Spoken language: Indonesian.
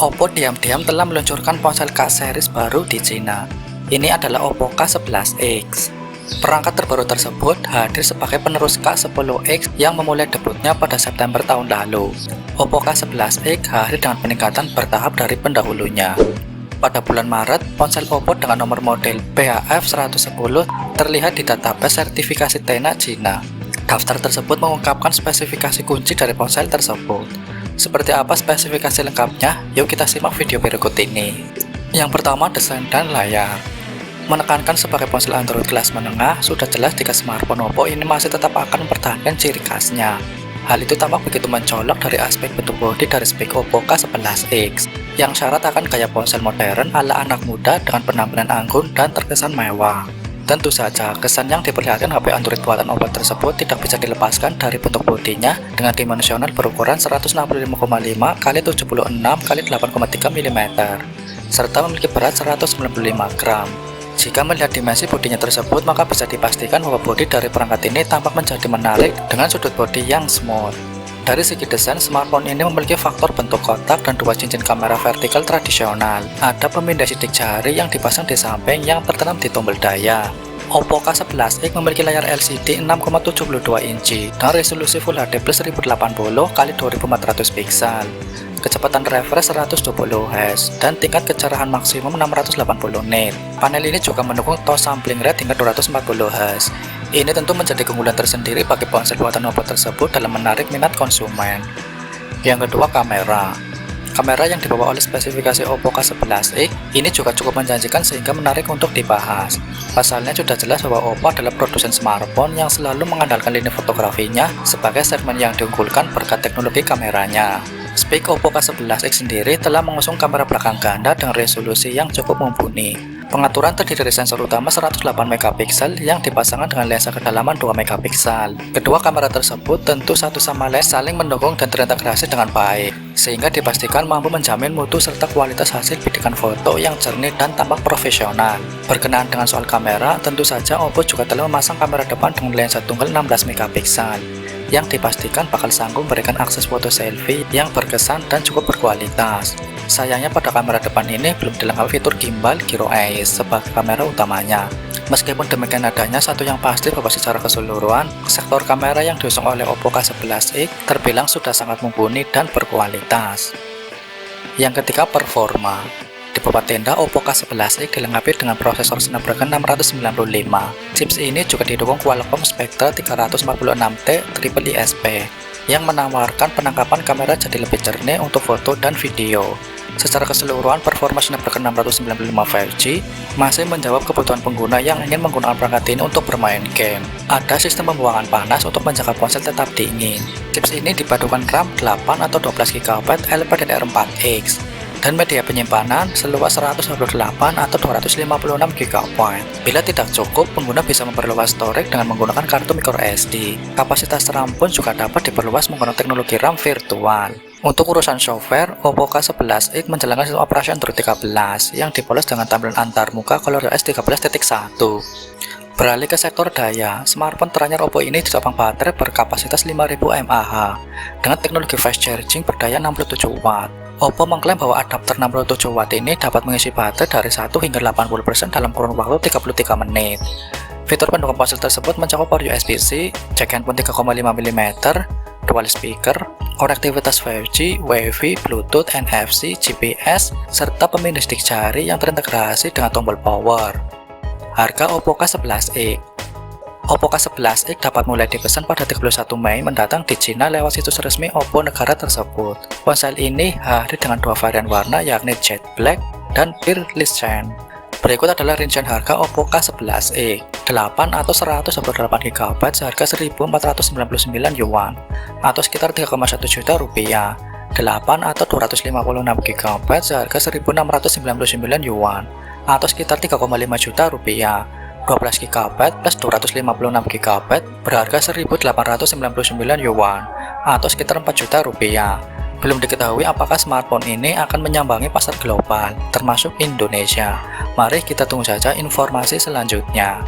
Oppo diam-diam telah meluncurkan ponsel K series baru di Cina. Ini adalah Oppo K11X. Perangkat terbaru tersebut hadir sebagai penerus K10X yang memulai debutnya pada September tahun lalu. Oppo K11X hadir dengan peningkatan bertahap dari pendahulunya. Pada bulan Maret, ponsel Oppo dengan nomor model PHF110 terlihat di database sertifikasi TENA Cina. Daftar tersebut mengungkapkan spesifikasi kunci dari ponsel tersebut. Seperti apa spesifikasi lengkapnya? Yuk kita simak video berikut ini. Yang pertama, desain dan layar. Menekankan sebagai ponsel Android kelas menengah, sudah jelas jika smartphone Oppo ini masih tetap akan mempertahankan ciri khasnya. Hal itu tampak begitu mencolok dari aspek bentuk bodi dari spek Oppo K11X, yang syarat akan gaya ponsel modern ala anak muda dengan penampilan anggun dan terkesan mewah. Tentu saja, kesan yang diperlihatkan HP Android buatan Oppo tersebut tidak bisa dilepaskan dari bentuk bodinya dengan dimensional berukuran 165,5 x 76 x 8,3 mm, serta memiliki berat 195 gram. Jika melihat dimensi bodinya tersebut, maka bisa dipastikan bahwa bodi dari perangkat ini tampak menjadi menarik dengan sudut bodi yang smooth. Dari segi desain, smartphone ini memiliki faktor bentuk kotak dan dua cincin kamera vertikal tradisional. Ada pemindai sidik jari yang dipasang di samping yang tertanam di tombol daya. Oppo K11X memiliki layar LCD 6,72 inci dan resolusi Full HD Plus 1080 x 2400 pixel. Kecepatan refresh 120 Hz dan tingkat kecerahan maksimum 680 nit. Panel ini juga mendukung touch sampling rate hingga 240 Hz. Ini tentu menjadi keunggulan tersendiri bagi ponsel buatan Oppo tersebut dalam menarik minat konsumen. Yang kedua, kamera. Kamera yang dibawa oleh spesifikasi Oppo K11X ini juga cukup menjanjikan sehingga menarik untuk dibahas. Pasalnya sudah jelas bahwa Oppo adalah produsen smartphone yang selalu mengandalkan lini fotografinya sebagai segmen yang diunggulkan berkat teknologi kameranya. Spek Oppo K11X sendiri telah mengusung kamera belakang ganda dengan resolusi yang cukup mumpuni. Pengaturan terdiri dari sensor utama 108 MP yang dipasangkan dengan lensa kedalaman 2 MP. Kedua kamera tersebut tentu satu sama lain saling mendukung dan terintegrasi dengan baik, sehingga dipastikan mampu menjamin mutu serta kualitas hasil bidikan foto yang jernih dan tampak profesional. Berkenaan dengan soal kamera, tentu saja Oppo juga telah memasang kamera depan dengan lensa tunggal 16 MP yang dipastikan bakal sanggup memberikan akses foto selfie yang berkesan dan cukup berkualitas. Sayangnya pada kamera depan ini belum dilengkapi fitur gimbal gyro eyes sebagai kamera utamanya. Meskipun demikian adanya, satu yang pasti bahwa secara keseluruhan, sektor kamera yang diusung oleh Oppo K11X terbilang sudah sangat mumpuni dan berkualitas. Yang ketiga, performa. Di bawah tenda, Oppo K11X dilengkapi dengan prosesor Snapdragon 695. Chips ini juga didukung Qualcomm Spectra 346T Triple ISP yang menawarkan penangkapan kamera jadi lebih jernih untuk foto dan video. Secara keseluruhan, performa Snapdragon 695 5G masih menjawab kebutuhan pengguna yang ingin menggunakan perangkat ini untuk bermain game. Ada sistem pembuangan panas untuk menjaga ponsel tetap dingin. Chips ini dipadukan RAM 8 atau 12GB LPDDR4X dan media penyimpanan seluas 128 atau 256GB. Bila tidak cukup, pengguna bisa memperluas storage dengan menggunakan kartu microSD. Kapasitas RAM pun juga dapat diperluas menggunakan teknologi RAM virtual. Untuk urusan software, Oppo K11X menjalankan sistem operasi Android 13 yang dipoles dengan tampilan antarmuka ColorOS 13.1. Beralih ke sektor daya, smartphone teranyar Oppo ini ditopang baterai berkapasitas 5000 mAh dengan teknologi fast charging berdaya 67 Watt. Oppo mengklaim bahwa adapter 67 Watt ini dapat mengisi baterai dari 1 hingga 80% dalam kurun waktu 33 menit. Fitur pendukung ponsel tersebut mencakup port USB-C, jack handphone 3,5 mm, dual speaker, konektivitas 5G, Wi-Fi, Bluetooth, NFC, GPS, serta pemindai sidik jari yang terintegrasi dengan tombol power. Harga Oppo K11X. Oppo K11X dapat mulai dipesan pada 31 Mei mendatang di Cina lewat situs resmi Oppo negara tersebut. Ponsel ini hadir dengan dua varian warna yakni Jet Black dan Pearlescent Shine. Berikut adalah rincian harga Oppo K11X. 8 atau 128GB seharga 1.499 yuan atau sekitar 3,1 juta rupiah. 8 atau 256GB seharga 1.699 yuan atau sekitar 3,5 juta rupiah. 12GB plus 256GB berharga 1.899 yuan atau sekitar 4 juta rupiah. Belum diketahui apakah smartphone ini akan menyambangi pasar global, termasuk Indonesia. Mari kita tunggu saja informasi selanjutnya.